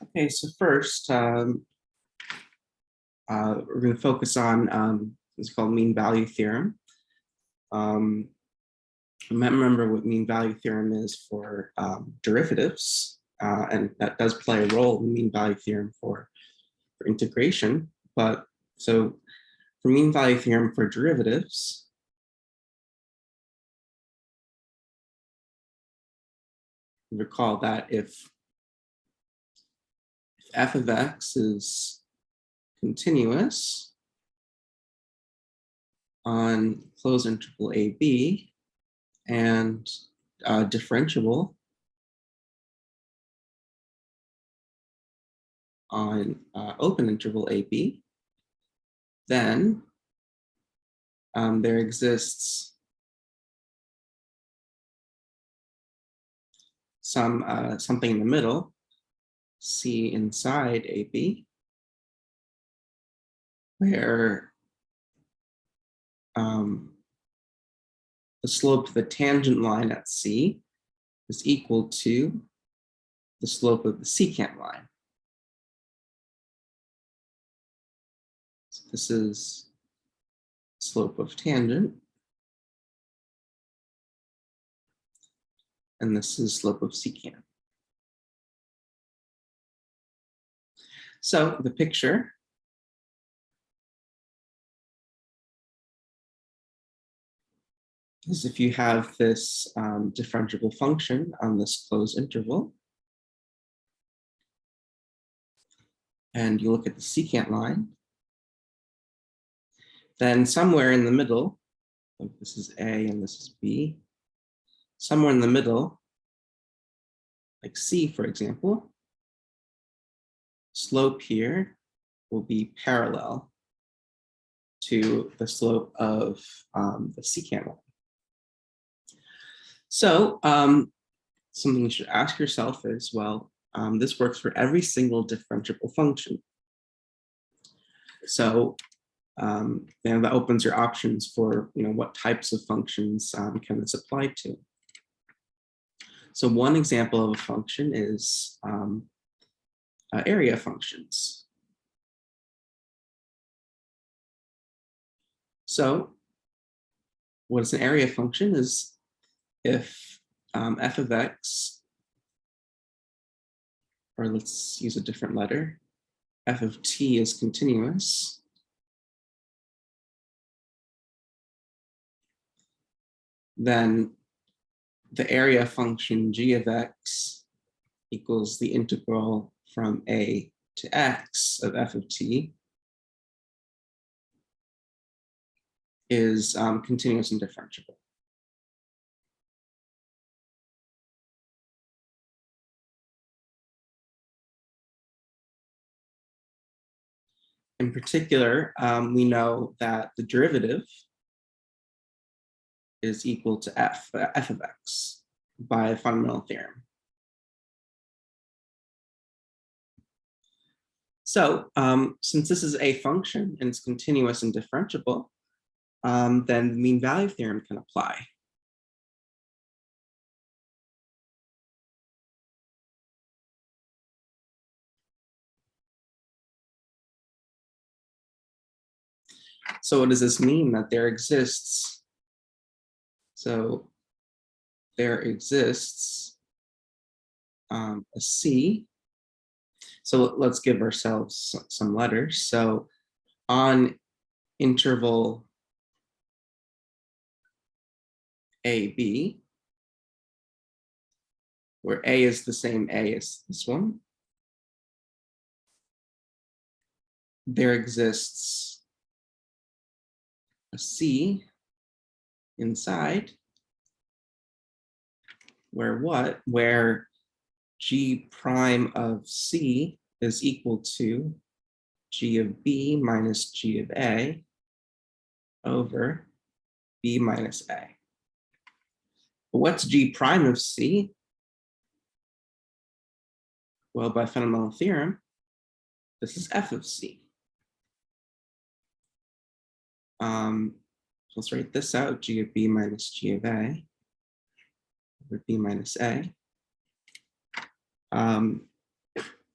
Okay, so first, we're going to focus on what's called mean value theorem. Remember what mean value theorem is for derivatives, and that does play a role in mean value theorem for integration. But so for mean value theorem for derivatives, recall that if f of x is continuous on closed interval AB and differentiable on open interval AB, then there exists something in the middle, C inside AB, where the slope of the tangent line at C is equal to the slope of the secant line. So this is slope of tangent, and this is slope of secant. So the picture is if you have this differentiable function on this closed interval, and you look at the secant line, then somewhere in the middle, like this is A and this is B, somewhere in the middle, like C, for example, slope here will be parallel to the slope of the secant line. So something you should ask yourself is, well, this works for every single differentiable function. So that opens your options for what types of functions can this apply to. So one example of a function is area functions. So what is an area function is if f of x, or let's use a different letter, f of t is continuous, then the area function g of x equals the integral from a to x of f of t is continuous and differentiable. In particular, we know that the derivative is equal to f of x by a fundamental theorem. So since this is a function and it's continuous and differentiable, then the mean value theorem can apply. So what does this mean? That there exists, a C. So let's give ourselves some letters. So on interval AB, where A is the same A as this one, there exists a C inside where G prime of C is equal to G of B minus G of A over B minus A. But what's G prime of C? Well, by fundamental theorem, this is f of C. Let's write this out, G of B minus G of A over B minus A.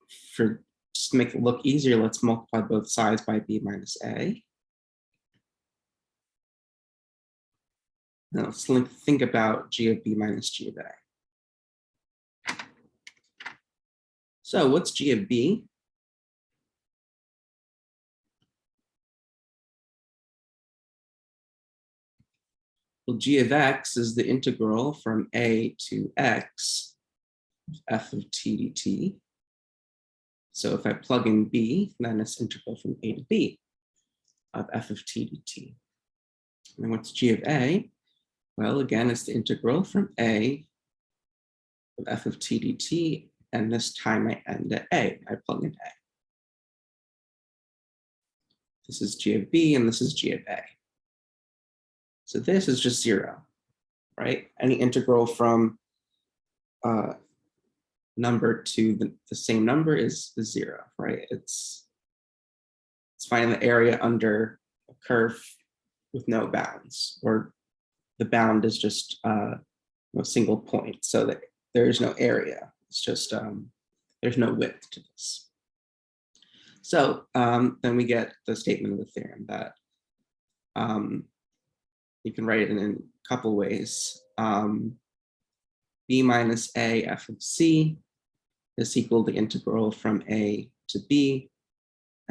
just to make it look easier, let's multiply both sides by b minus a. Now let's think about g of b minus g of a. So what's g of b? Well, g of x is the integral from a to x of f of t dt. So if I plug in b, then it's integral from a to b of f of t dt. And what's g of a? Well, again, it's the integral from a of f of t dt, and this time I end at a. I plug in a. This is g of b, and this is g of a. So this is just 0, right? Any integral from number to the same number is 0, right? It's finding the area under a curve with no bounds, or the bound is just a single point, so that there is no area. It's just there's no width to this. So then we get the statement of the theorem that you can write it in a couple ways. B minus a f of c is equal to the integral from a to b,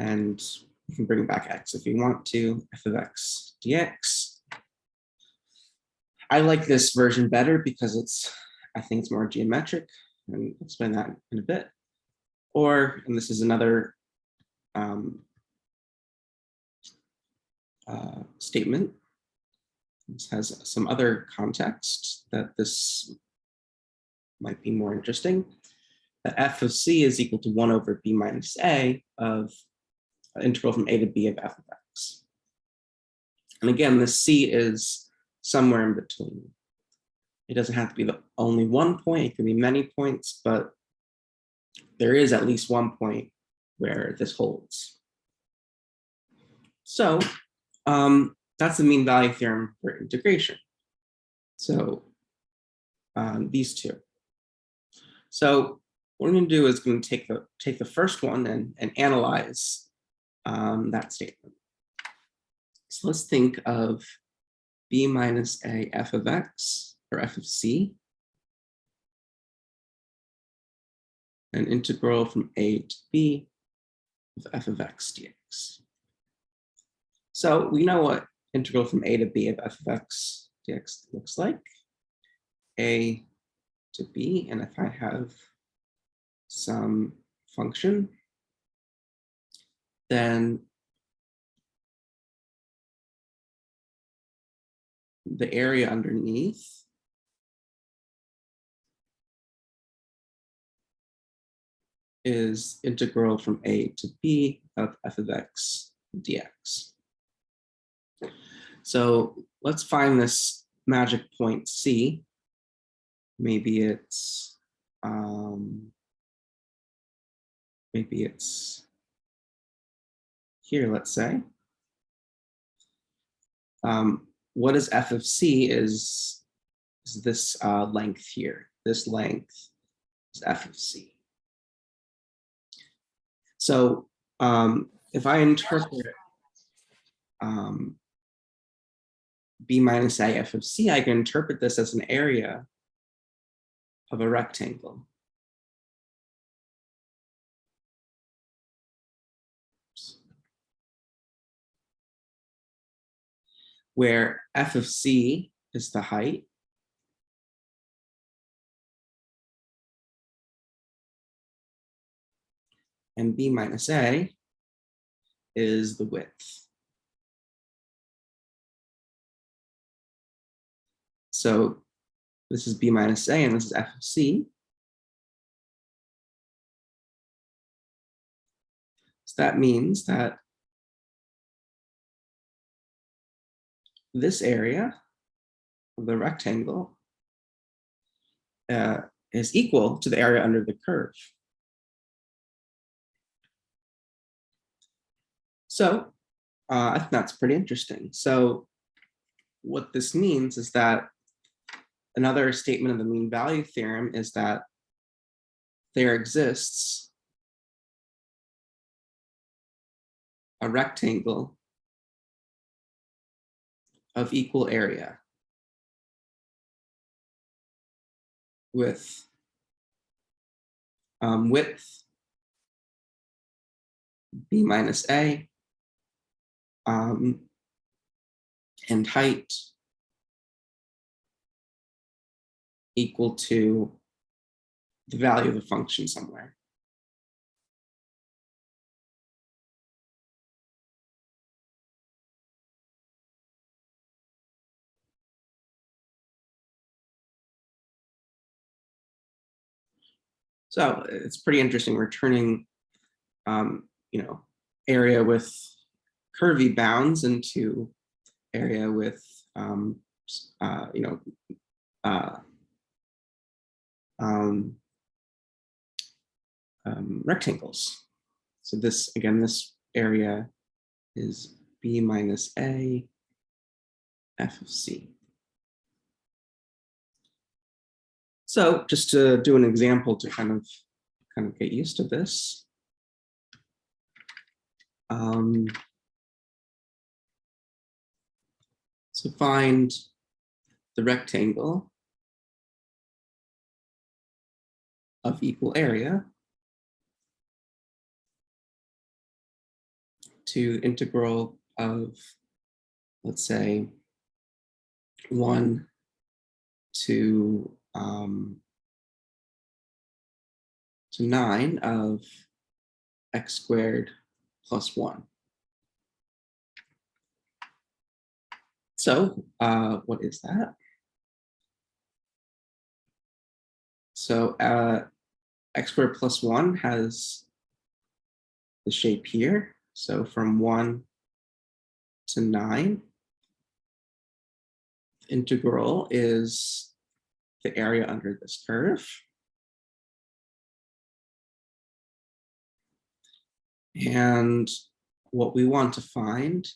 and you can bring back x if you want to, f of x dx. I like this version better because I think it's more geometric, and I'll explain that in a bit. Or, and this is another statement. This has some other context that this might be more interesting. That f of c is equal to 1 over b minus a of integral from a to b of f of x. And again, this c is somewhere in between. It doesn't have to be the only one point, it can be many points, but there is at least one point where this holds. So that's the mean value theorem for integration. So these two. So what I'm going to do is going to take the first one and analyze that statement. So let's think of b minus a f of x, or f of c, an integral from a to b of f of x dx. So we know what integral from a to b of f of x dx looks like. A to b, and if I have some function, then the area underneath is integral from a to b of f of x dx. So let's find this magic point c. Maybe it's here, let's say. What is f of c is this length here. This length is f of c. So if I interpret b minus a f of c, I can interpret this as an area of a rectangle. Where f of c is the height, and b minus a is the width. So this is b minus a, and this is f of c. So that means that this area of the rectangle is equal to the area under the curve. So I think that's pretty interesting. So what this means is that another statement of the mean value theorem is that there exists a rectangle of equal area with width b minus a and height equal to the value of a function somewhere. So it's pretty interesting. We're turning, area with curvy bounds into area with, rectangles. So this, again, this area is b minus a f of c. So just to do an example to kind of get used to this. So find the rectangle of equal area to integral of, let's say, 1 to 9 of x squared plus 1. So what is that? So x squared plus 1 has the shape here. So from 1 to 9, integral is the area under this curve. And what we want to find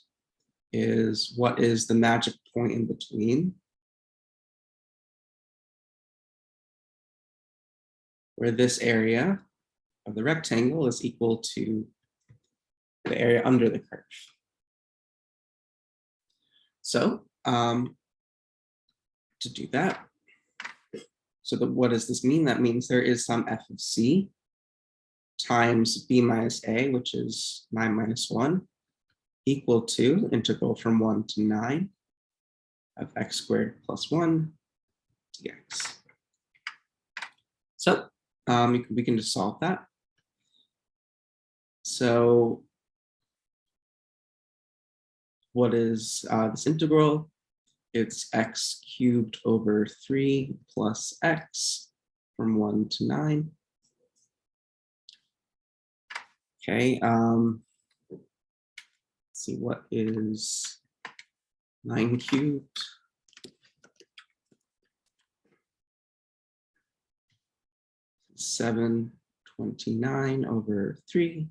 is what is the magic point in between, where this area of the rectangle is equal to the area under the curve. So to do that, so what does this mean? That means there is some f of c times b minus a, which is 9 minus 1, equal to integral from 1 to 9 of x squared plus 1 dx. So we can just solve that. So what is this integral? It's x cubed over 3 plus x from 1 to 9. Okay, let's see, what is 9 cubed? Seven 29 over 3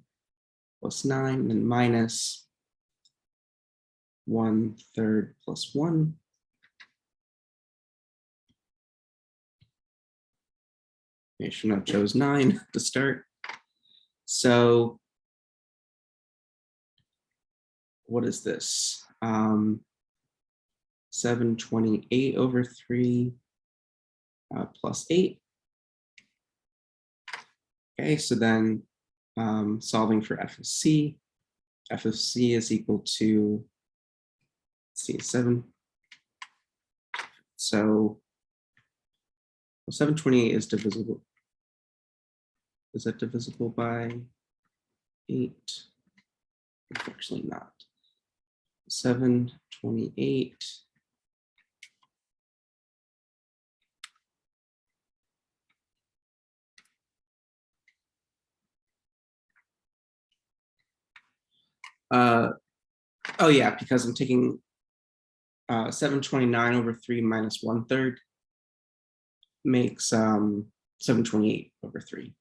plus 9 and minus 1/3 plus 1. I should have chose 9 to start. So what is this? 728 over 3 plus 8. Okay, so then solving for f of c is equal to, let's see, 7. So 728 is divisible. Is that divisible by 8? Unfortunately not. 728 oh yeah, because I'm taking 729 over 3 minus 1/3 makes 728 over 3.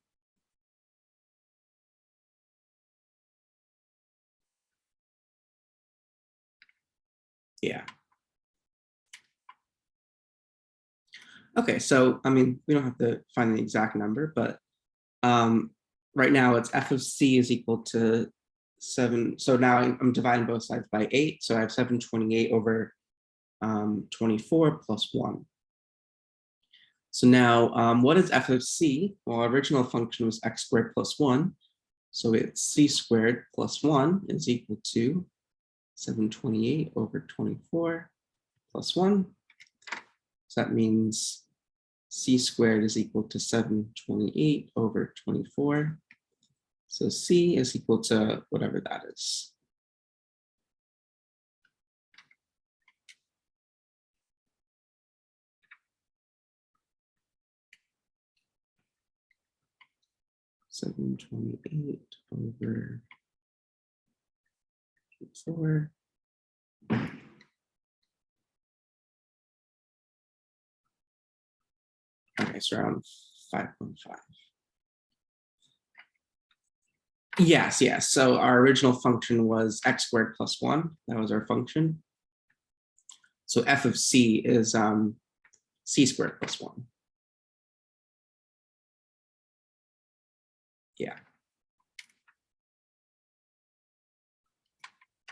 Yeah. Okay, so I mean, we don't have to find the exact number, but right now it's f of c is equal to 7, so now I'm dividing both sides by 8, so I have 728 over 24 plus 1. So now, what is f of c? Well, our original function was x squared plus 1. So it's c squared plus 1 is equal to 728 over 24 plus 1. So that means c squared is equal to 728 over 24. So c is equal to whatever that is. Seven 28 over 4. Okay, so around 5.5. Yes, yes. So our original function was x squared plus 1. That was our function. So f of c is c squared plus 1. Yeah.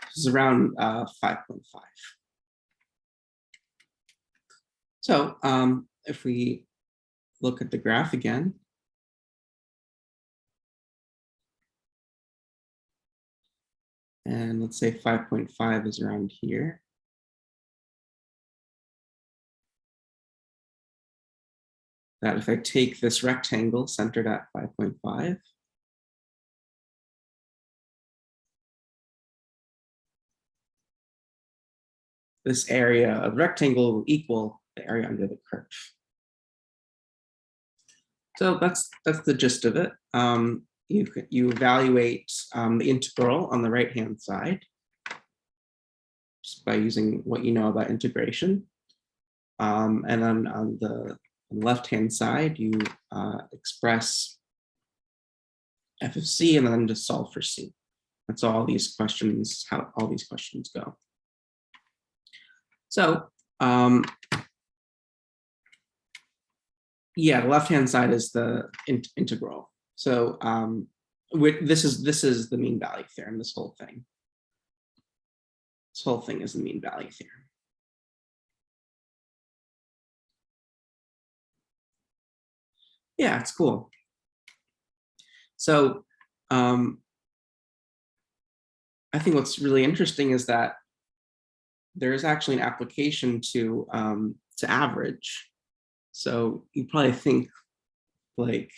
This is around 5.5. So if we look at the graph again, and let's say 5.5 is around here. That if I take this rectangle centered at 5.5, this area of rectangle will equal the area under the curve. So that's the gist of it. You evaluate the integral on the right-hand side just by using what you know about integration. And then on the left-hand side, you express f of c and then just solve for c. That's all these questions, how all these questions go. So yeah, the left-hand side is the integral. So this is the mean value theorem, this whole thing. This whole thing is the mean value theorem. Yeah, it's cool. So I think what's really interesting is that there is actually an application to average. So you probably think like,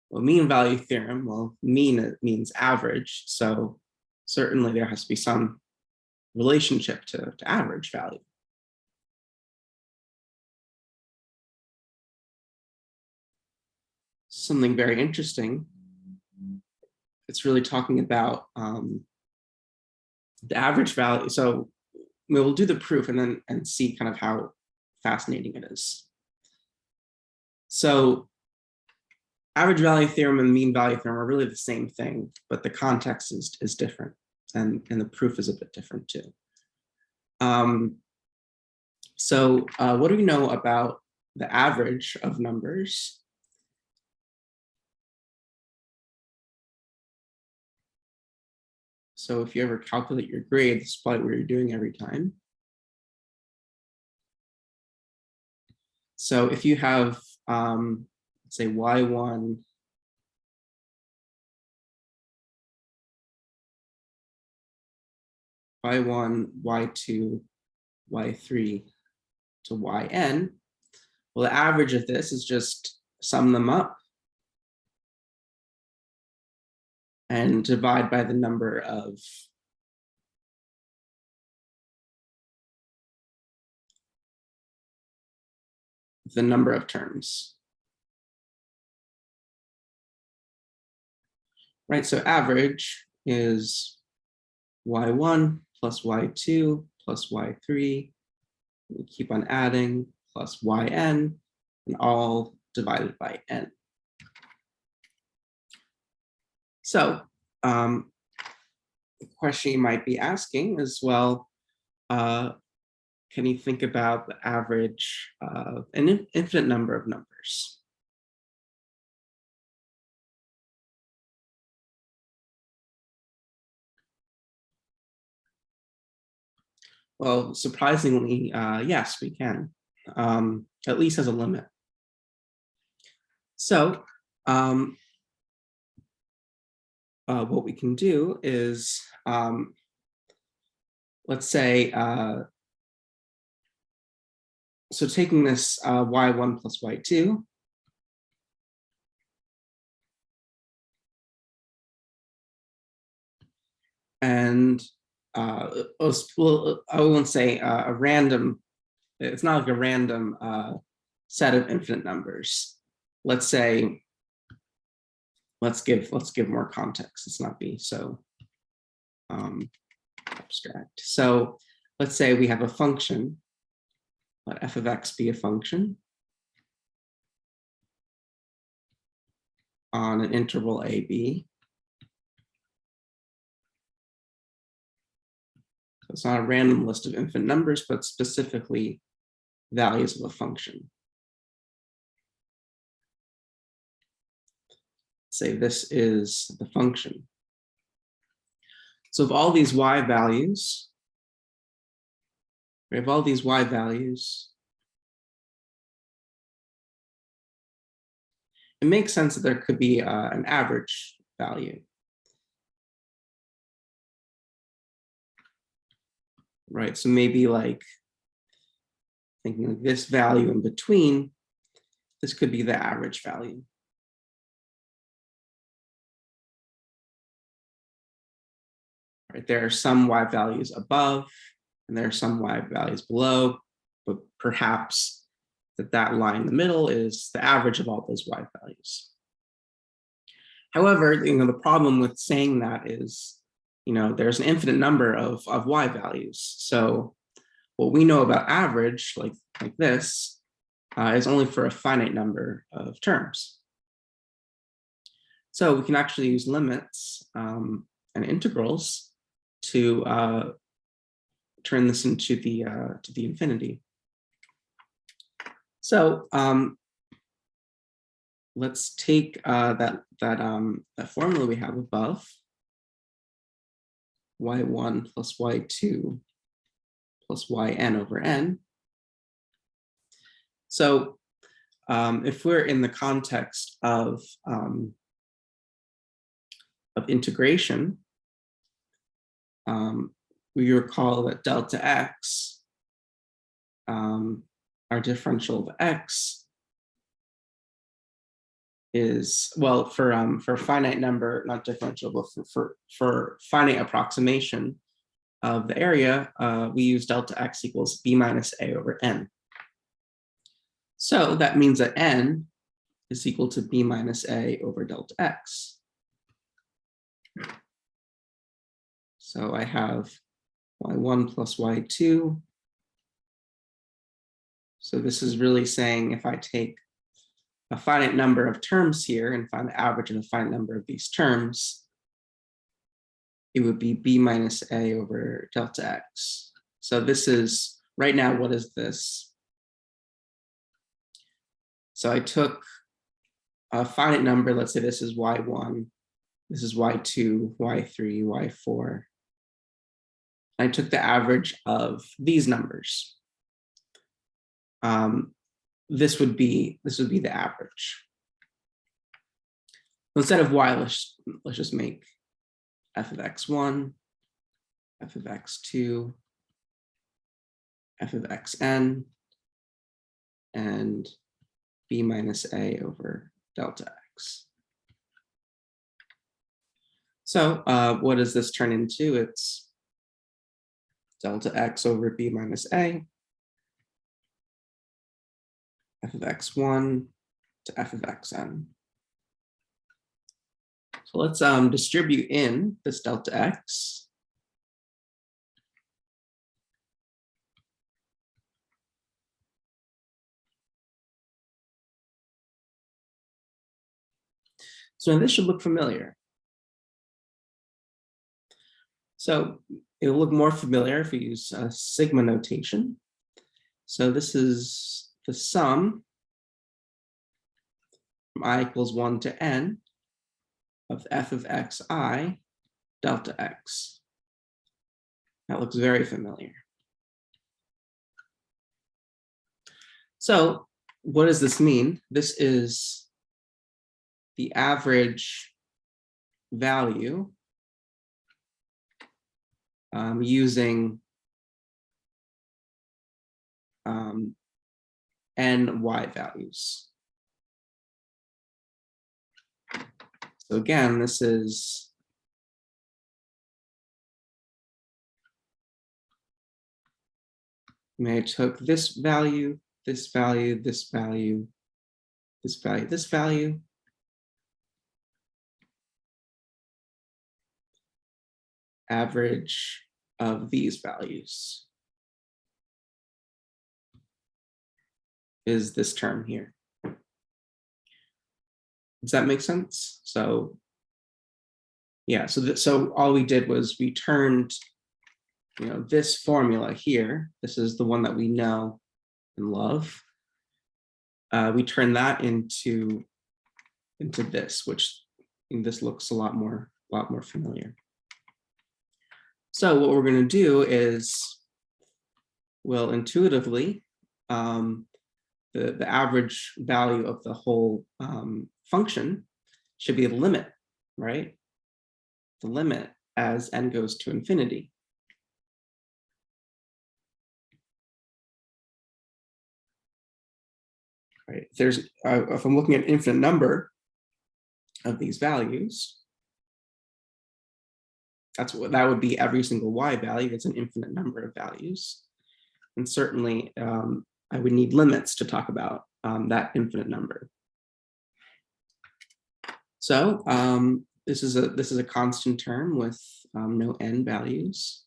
well, mean value theorem, well, mean means average. So certainly there has to be some relationship to average value. Something very interesting. It's really talking about the average value. So we'll do the proof and see kind of how fascinating it is. So average value theorem and mean value theorem are really the same thing, but the context is different, and the proof is a bit different too. So what do we know about the average of numbers? So if you ever calculate your grade, this is probably what you're doing every time. So if you have, let's say y1, y2, y3 to yn, well, the average of this is just sum them up and divide by the number of terms. Right, so average is y1 plus y2 plus y3. We keep on adding plus yn, and all divided by n. So the question you might be asking is, well, can you think about the average of an infinite number of numbers? Well, surprisingly, yes, we can, at least as a limit. So what we can do is, let's say, so taking this y1 plus y2, and well, I won't say a random, it's not like a random set of infinite numbers. Let's say, let's give more context. Let's not be so abstract. So let's say we have a function, let f of x be a function on an interval a, b. So it's not a random list of infinite numbers, but specifically values of a function. Say this is the function. So of all these y values, we have all these y values, it makes sense that there could be an average value. Right, so maybe like thinking of this value in between, this could be the average value. Right, there are some y values above, and there are some y values below, but perhaps that line in the middle is the average of all those y values. However, the problem with saying that is, there's an infinite number of y values. So what we know about average, like this, is only for a finite number of terms. So we can actually use limits and integrals to turn this into the to the infinity. So let's take that formula we have above, y1 plus y2 plus yn over n. So if we're in the context of integration, we recall that delta x, our differential of x, is, well, for a finite number, not differential, but for finite approximation of the area, we use delta x equals b minus a over n. So that means that n is equal to b minus a over delta x. So I have y1 plus y2. So this is really saying if I take a finite number of terms here and find the average of the finite number of these terms, it would be b minus a over delta x. So this is, right now, what is this? So I took a finite number, let's say this is y1, this is y2, y3, y4. I took the average of these numbers. This would be the average. Instead of y, let's just make f of x1, f of x2, f of xn, and b minus a over delta x. So what does this turn into? It's delta x over b minus a, f of x1 to f of xn. So let's distribute in this delta x. So this should look familiar. So it will look more familiar if we use sigma notation. So this is the sum from I equals 1 to n of f of xi delta x. That looks very familiar. So what does this mean? This is the average value using n y values. So again, this is I took this value, this value, this value, this value, this value. Average of these values is this term here. Does that make sense? So yeah, so all we did was we turned, this formula here, this is the one that we know and love. We turn that into this, which this looks a lot more familiar. So what we're going to do is, well, intuitively, the average value of the whole function should be the limit, right? The limit as n goes to infinity. Right. There's if I'm looking at an infinite number of these values, that would be every single y value. It's an infinite number of values, and certainly I would need limits to talk about that infinite number. So this is a constant term with no n values.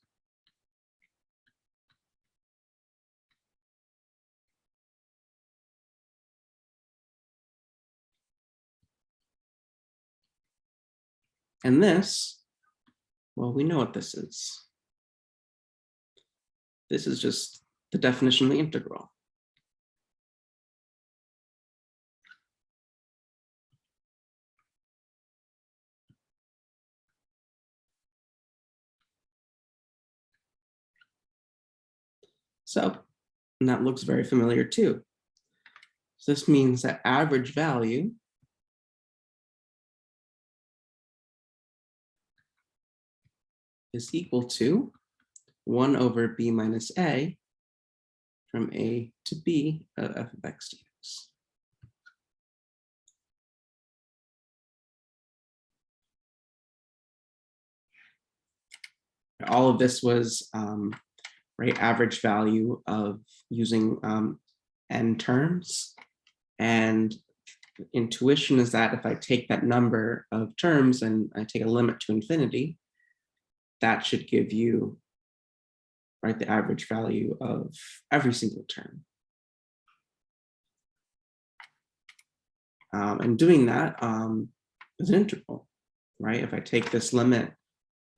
And this, well, we know what this is. This is just the definition of the integral. So, and that looks very familiar too. So this means that average value is equal to 1 over b minus a from a to b of f of x dx. All of this was average value of using n terms. And intuition is that if I take that number of terms and I take a limit to infinity, that should give you the average value of every single term. And doing that is an integral, right? If I take this limit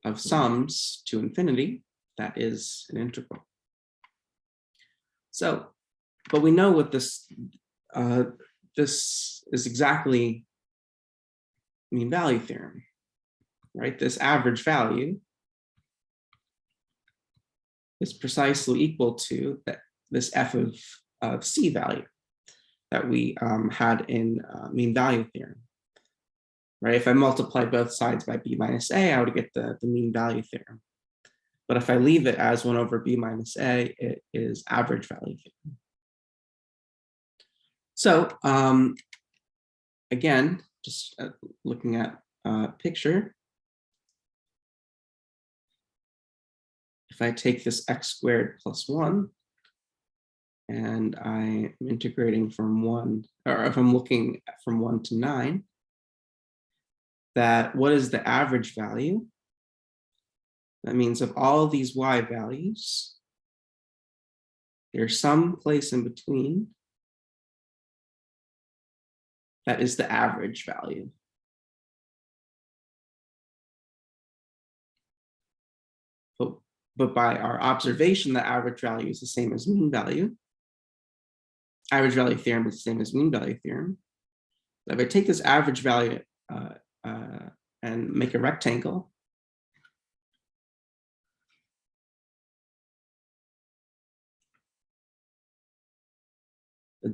of sums to infinity, that is an integral. So, but we know what this is exactly mean value theorem, right? This average value is precisely equal to this f of c value that we had in mean value theorem, right? If I multiply both sides by b minus a, I would get the mean value theorem. But if I leave it as 1 over b minus a, it is average value theorem. So again, just looking at a picture, if I take this x squared plus 1, and I am integrating from 1, or if I'm looking from 1 to 9, that what is the average value? That means of all of these y values, there's some place in between that is the average value. But by our observation, the average value is the same as mean value. Average value theorem is the same as mean value theorem. If I take this average value and make a rectangle,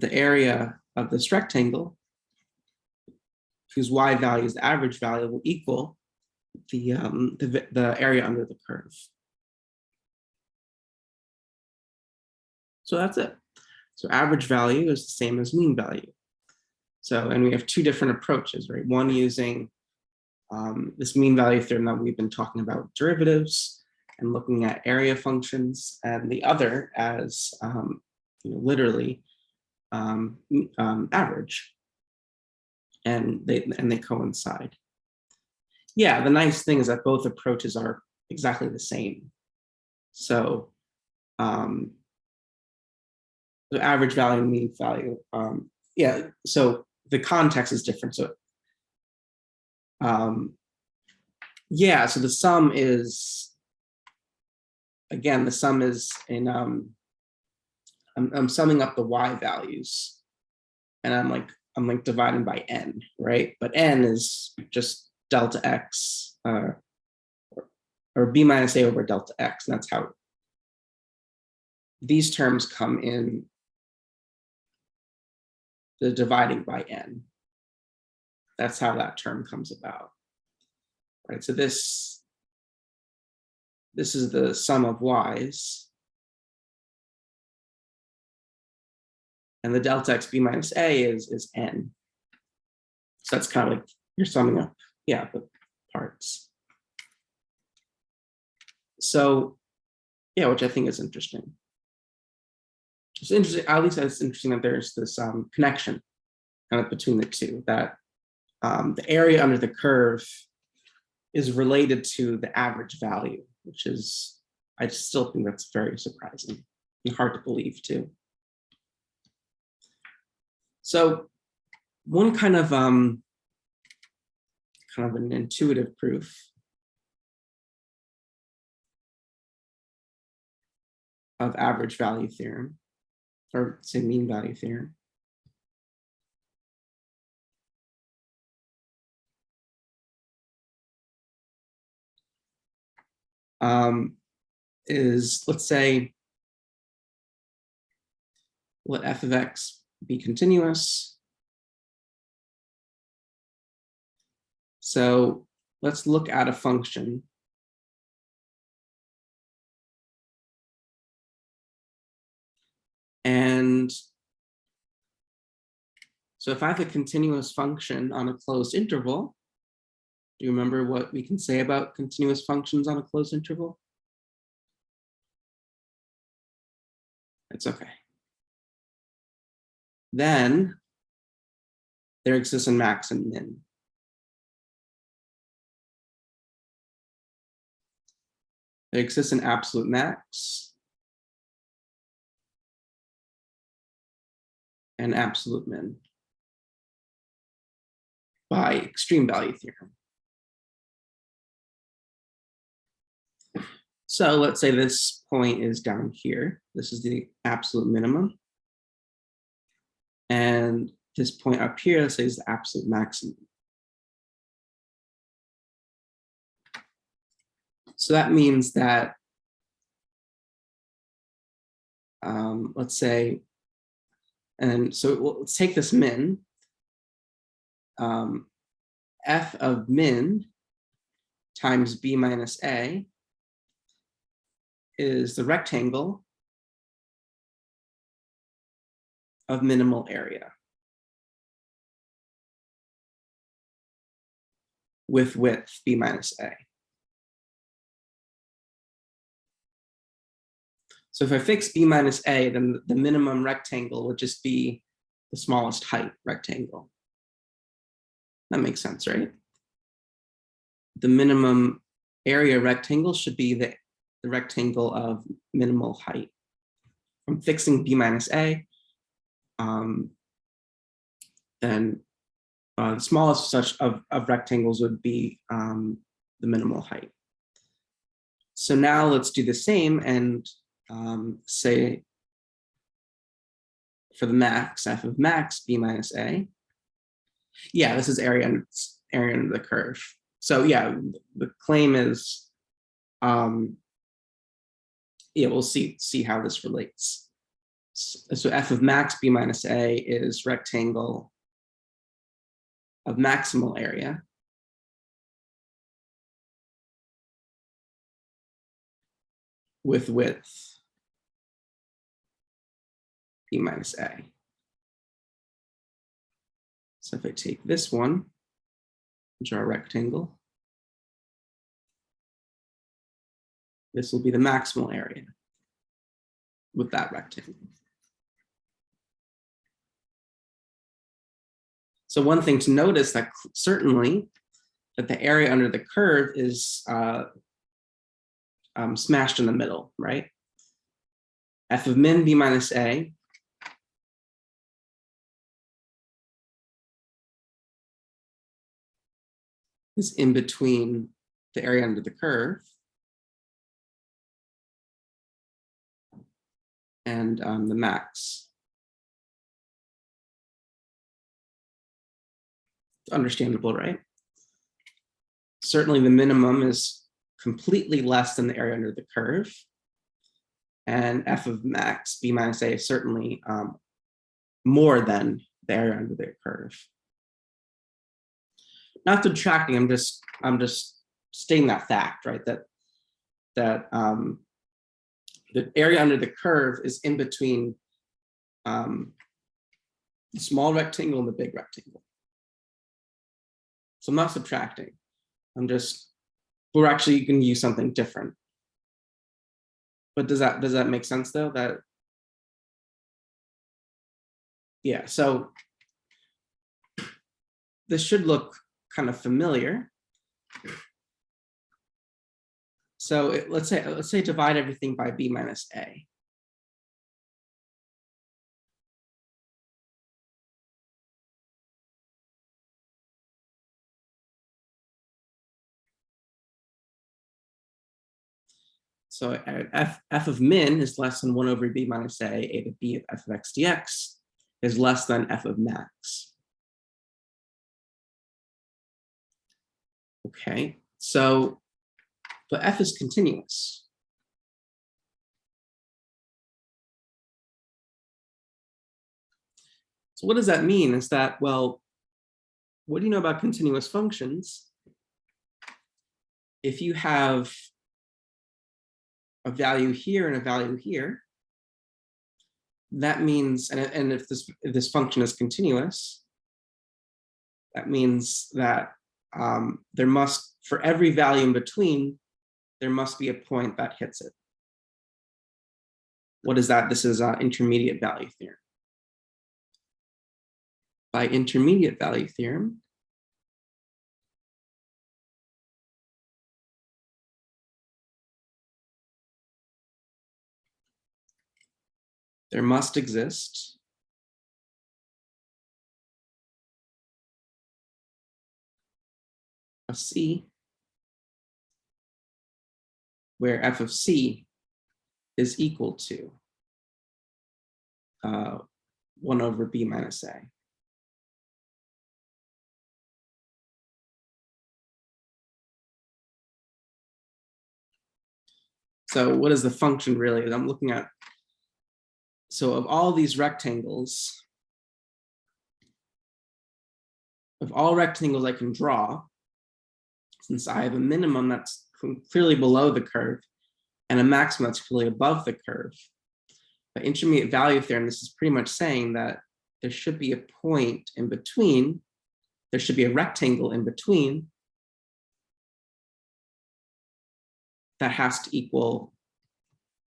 the area of this rectangle, whose y value is the average value, will equal the area under the curve. So that's it. So average value is the same as mean value. So, and we have two different approaches, right? One using this mean value theorem that we've been talking about derivatives and looking at area functions, and the other as literally average, and they coincide. Yeah, the nice thing is that both approaches are exactly the same. So the average value and mean value, yeah, so the context is different. So yeah, so the sum is, again, the sum is in, I'm summing up the y values, and I'm like dividing by n, right? But n is just delta x, or b minus a over delta x, and that's how these terms come in the dividing by n. That's how that term comes about, right? So this is the sum of y's, and the delta x b minus a is n. So that's kind of like you're summing up, yeah, the parts. So yeah, which I think is interesting. It's interesting, at least it's interesting that there's this connection kind of between the two, that the area under the curve is related to the average value, which is, I still think that's very surprising and hard to believe too. So one kind of an intuitive proof of average value theorem, or say mean value theorem, is, let's say, let f of x be continuous. So let's look at a function and so if I have a continuous function on a closed interval, do you remember what we can say about continuous functions on a closed interval? It's okay. Then there exists a max and min. There exists an absolute max and absolute min by extreme value theorem. So let's say this point is down here. This is the absolute minimum. And this point up here, let's say, is the absolute maximum. So that means that, let's say, and so let's take this min. F of min times b minus a is the rectangle of minimal area with width b minus a. So if I fix b minus a, then the minimum rectangle would just be the smallest height rectangle. That makes sense, right? The minimum area rectangle should be the rectangle of minimal height. From fixing b minus a, then the smallest such of rectangles would be the minimal height. So now let's do the same and say for the max, f of max b minus a. Yeah, this is area under the curve. So yeah, the claim is, yeah, we'll see how this relates. So f of max b minus a is rectangle of maximal area with width b minus a. So if I take this one, draw a rectangle, this will be the maximal area with that rectangle. So one thing to notice that certainly that the area under the curve is smashed in the middle, right? F of min b minus a is in between the area under the curve and the max. Understandable, right? Certainly the minimum is completely less than the area under the curve. And f of max b minus a is certainly more than the area under the curve. Not subtracting, I'm just stating that fact, right? That the area under the curve is in between the small rectangle and the big rectangle. So I'm not subtracting. We're actually going to use something different. But does that make sense though? Yeah, so this should look kind of familiar. So let's say divide everything by b minus a. So f of min is less than 1 over b minus a to b of f of x dx is less than f of max. Okay, but f is continuous. So what does that mean? Is that, well, what do you know about continuous functions? If you have a value here and a value here, that means, and if this function is continuous, that means that there must, for every value in between, there must be a point that hits it. What is that? This is intermediate value theorem. By intermediate value theorem, there must exist a C where f of C is equal to 1 over b minus a. So what is the function really? I'm looking at, so of all these rectangles, of all rectangles I can draw, since I have a minimum that's clearly below the curve and a maximum that's clearly above the curve, by intermediate value theorem, this is pretty much saying that there should be a point in between, there should be a rectangle in between that has to equal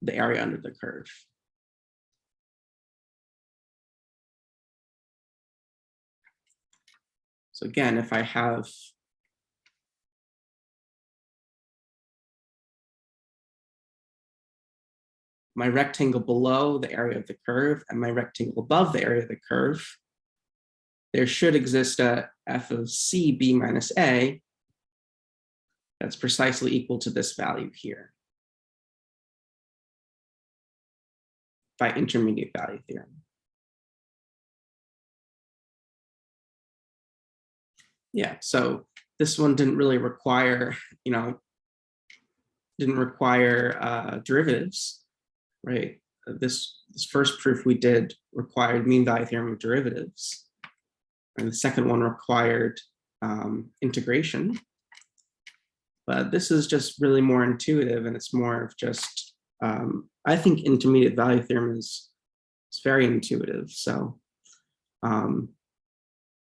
the area under the curve. So again, if I have my rectangle below the area of the curve and my rectangle above the area of the curve, there should exist a f of c b minus a that's precisely equal to this value here by intermediate value theorem. Yeah, so this one didn't really require, didn't require derivatives, right? this first proof we did required mean value theorem of derivatives, and the second one required integration. But this is just really more intuitive, and it's more of just, I think intermediate value theorem is very intuitive. So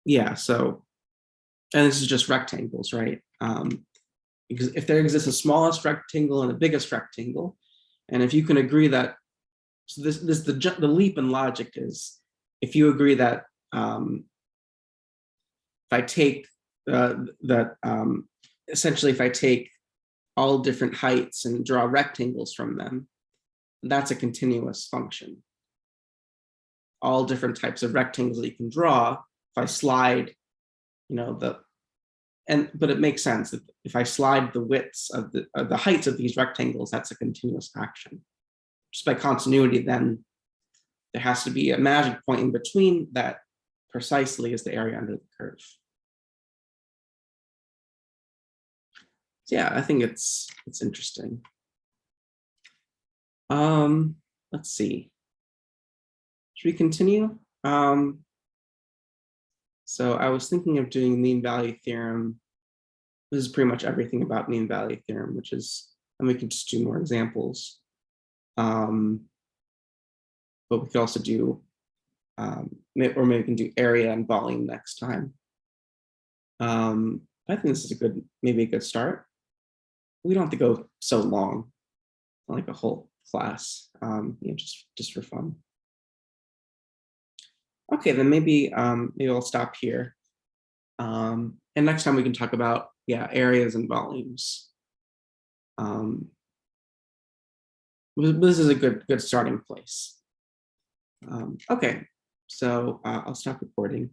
yeah, so, and this is just rectangles, right? Because if there exists a smallest rectangle and a biggest rectangle, and if you can agree that, so the leap in logic is, if you agree that if I take essentially if I take all different heights and draw rectangles from them, that's a continuous function. All different types of rectangles that you can draw, if I slide, but it makes sense that if I slide the widths of the heights of these rectangles, that's a continuous action. Just by continuity, then there has to be a magic point in between that precisely is the area under the curve. So yeah, I think it's interesting. Let's see. Should we continue? So I was thinking of doing mean value theorem. This is pretty much everything about mean value theorem, which is, and we can just do more examples. But we could also do, or maybe we can do area and volume next time. I think this is maybe a good start. We don't have to go so long, like a whole class, just for fun. Okay, then maybe I'll stop here. And next time we can talk about, areas and volumes. This is a good starting place. Okay, so I'll stop recording.